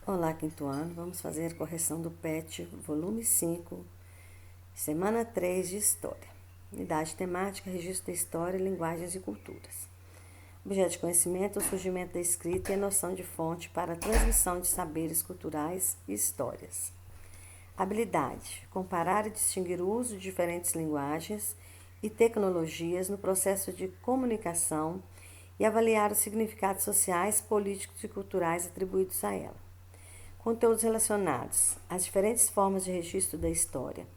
Olá, quinto ano. Vamos fazer a correção do PET, volume 5, semana 3 de História. Unidade temática, registro da história, linguagens e culturas. Objeto de conhecimento, o surgimento da escrita e a noção de fonte para a transmissão de saberes culturais e histórias. Habilidade, comparar e distinguir o uso de diferentes linguagens e tecnologias no processo de comunicação e avaliar os significados sociais, políticos e culturais atribuídos a ela. Conteúdos relacionados às diferentes formas de registro da história: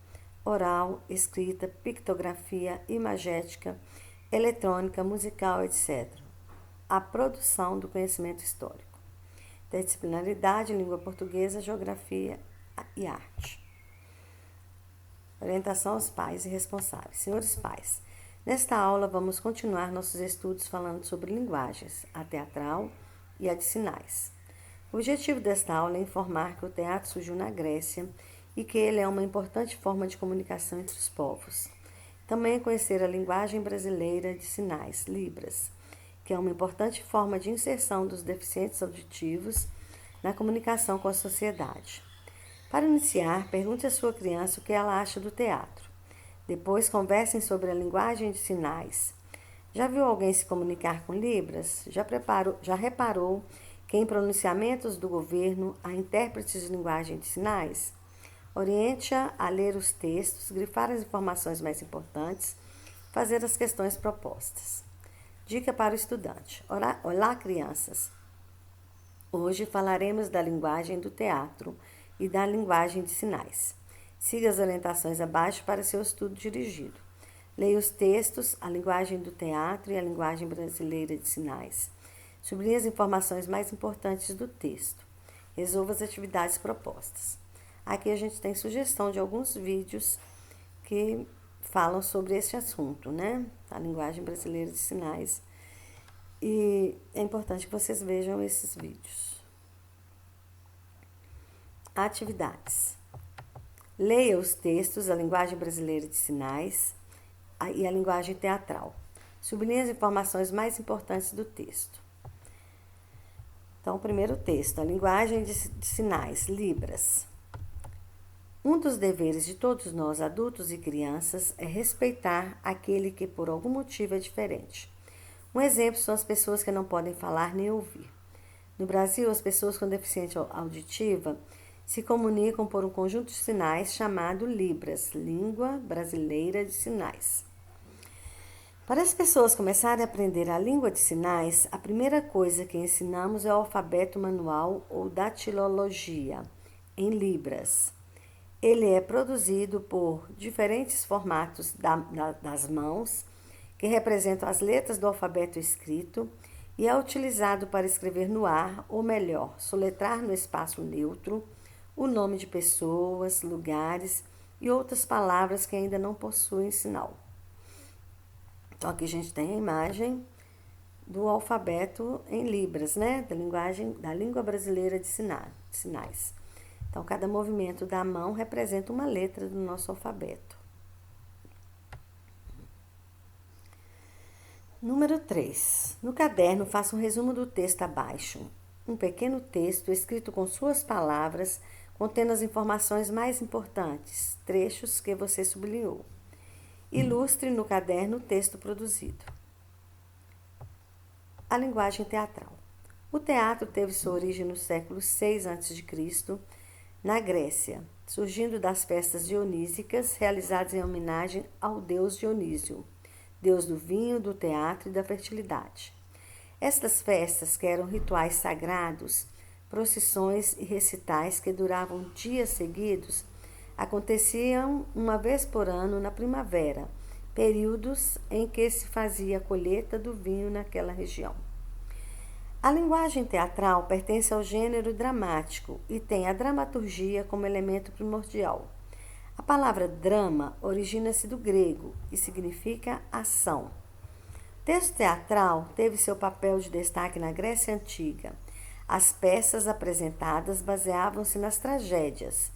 oral, escrita, pictografia, imagética, eletrônica, musical, etc. A produção do conhecimento histórico. Interdisciplinaridade, língua portuguesa, geografia e arte. Orientação aos pais e responsáveis. Senhores pais, nesta aula vamos continuar nossos estudos falando sobre linguagens, a teatral e a de sinais. O objetivo desta aula é informar que o teatro surgiu na Grécia e que ele é uma importante forma de comunicação entre os povos. Também é conhecer a linguagem brasileira de sinais, Libras, que é uma importante forma de inserção dos deficientes auditivos na comunicação com a sociedade. Para iniciar, pergunte à sua criança o que ela acha do teatro. Depois, conversem sobre a linguagem de sinais. Já viu alguém se comunicar com Libras? Já reparou que em pronunciamentos do governo há intérpretes de linguagem de sinais? Oriente-a a ler os textos, grifar as informações mais importantes, fazer as questões propostas. Dica para o estudante. Olá, crianças! Hoje falaremos da linguagem do teatro e da linguagem de sinais. Siga as orientações abaixo para seu estudo dirigido. Leia os textos, a linguagem do teatro e a linguagem brasileira de sinais. Sublinhe as informações mais importantes do texto. Resolva as atividades propostas. Aqui a gente tem sugestão de alguns vídeos que falam sobre esse assunto, né? A linguagem brasileira de sinais. E é importante que vocês vejam esses vídeos. Atividades. Leia os textos, a linguagem brasileira de sinais e a linguagem teatral. Sublinhe as informações mais importantes do texto. Então, o primeiro texto, a linguagem de sinais, Libras. Um dos deveres de todos nós, adultos e crianças, é respeitar aquele que por algum motivo é diferente. Um exemplo são as pessoas que não podem falar nem ouvir. No Brasil, as pessoas com deficiência auditiva se comunicam por um conjunto de sinais chamado Libras, Língua Brasileira de Sinais. Para as pessoas começarem a aprender a língua de sinais, a primeira coisa que ensinamos é o alfabeto manual ou datilologia, em Libras. Ele é produzido por diferentes formatos das mãos, que representam as letras do alfabeto escrito, e é utilizado para escrever no ar, ou melhor, soletrar no espaço neutro, o nome de pessoas, lugares e outras palavras que ainda não possuem sinal. Então, aqui a gente tem a imagem do alfabeto em Libras, né? Da língua brasileira de sinais. Então, cada movimento da mão representa uma letra do nosso alfabeto. Número 3. No caderno, faça um resumo do texto abaixo. Um pequeno texto escrito com suas palavras, contendo as informações mais importantes, trechos que você sublinhou. Ilustre no caderno o texto produzido. A linguagem teatral. O teatro teve sua origem no século VI a.C., na Grécia, surgindo das festas dionísicas realizadas em homenagem ao deus Dionísio, deus do vinho, do teatro e da fertilidade. Estas festas, que eram rituais sagrados, procissões e recitais que duravam dias seguidos, aconteciam uma vez por ano na primavera, períodos em que se fazia a colheita do vinho naquela região. A linguagem teatral pertence ao gênero dramático e tem a dramaturgia como elemento primordial. A palavra drama origina-se do grego e significa ação. O texto teatral teve seu papel de destaque na Grécia Antiga. As peças apresentadas baseavam-se nas tragédias,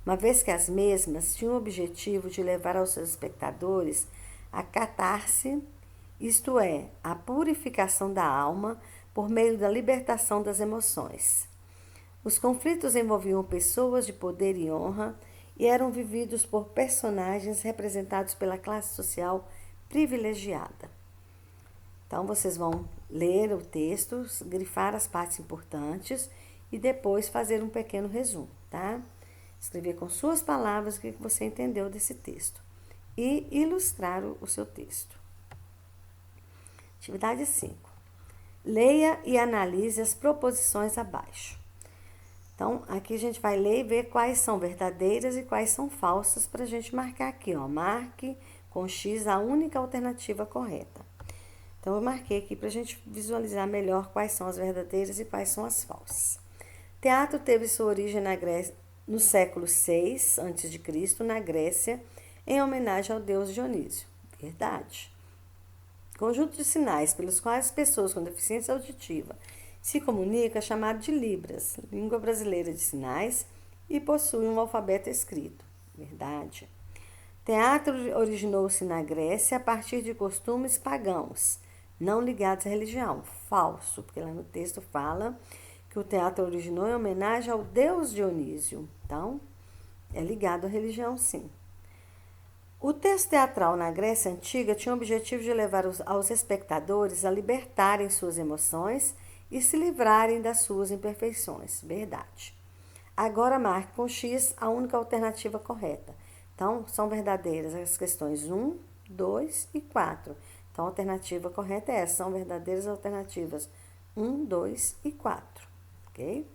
uma vez que as mesmas tinham o objetivo de levar aos seus espectadores a catarse, isto é, a purificação da alma por meio da libertação das emoções. Os conflitos envolviam pessoas de poder e honra e eram vividos por personagens representados pela classe social privilegiada. Então, vocês vão ler o texto, grifar as partes importantes e depois fazer um pequeno resumo, tá? Escrever com suas palavras o que você entendeu desse texto e ilustrar o seu texto. Atividade 5. Leia e analise as proposições abaixo. Então, aqui a gente vai ler e ver quais são verdadeiras e quais são falsas para a gente marcar aqui, ó. Marque com X a única alternativa correta. Então, eu marquei aqui para a gente visualizar melhor quais são as verdadeiras e quais são as falsas. Teatro teve sua origem na Grécia, no século VI a.C., na Grécia, em homenagem ao deus Dionísio. Verdade. Conjunto de sinais pelos quais as pessoas com deficiência auditiva se comunicam é chamado de Libras, língua brasileira de sinais, e possui um alfabeto escrito. Verdade. Teatro originou-se na Grécia a partir de costumes pagãos, não ligados à religião. Falso, porque lá no texto fala que o teatro originou em homenagem ao deus Dionísio. Então, é ligado à religião, sim. O texto teatral na Grécia Antiga tinha o objetivo de levar aos espectadores a libertarem suas emoções e se livrarem das suas imperfeições. Verdade. Agora marque com X a única alternativa correta. Então, são verdadeiras as questões 1, 2 e 4. Então, a alternativa correta é essa. São verdadeiras alternativas 1, 2 e 4. Ok?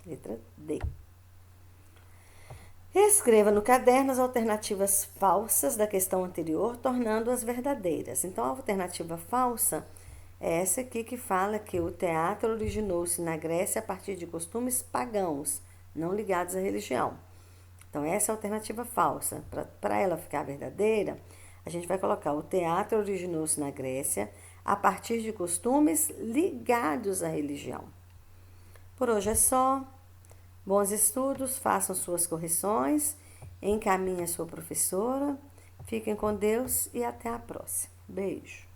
Letra D. Escreva no caderno as alternativas falsas da questão anterior, tornando-as verdadeiras. Então, a alternativa falsa é essa aqui que fala que o teatro originou-se na Grécia a partir de costumes pagãos, não ligados à religião. Então, essa é a alternativa falsa. Para ela ficar verdadeira, a gente vai colocar o teatro originou-se na Grécia a partir de costumes ligados à religião. Por hoje é só. Bons estudos, façam suas correções, encaminhem a sua professora. Fiquem com Deus e até a próxima. Beijo.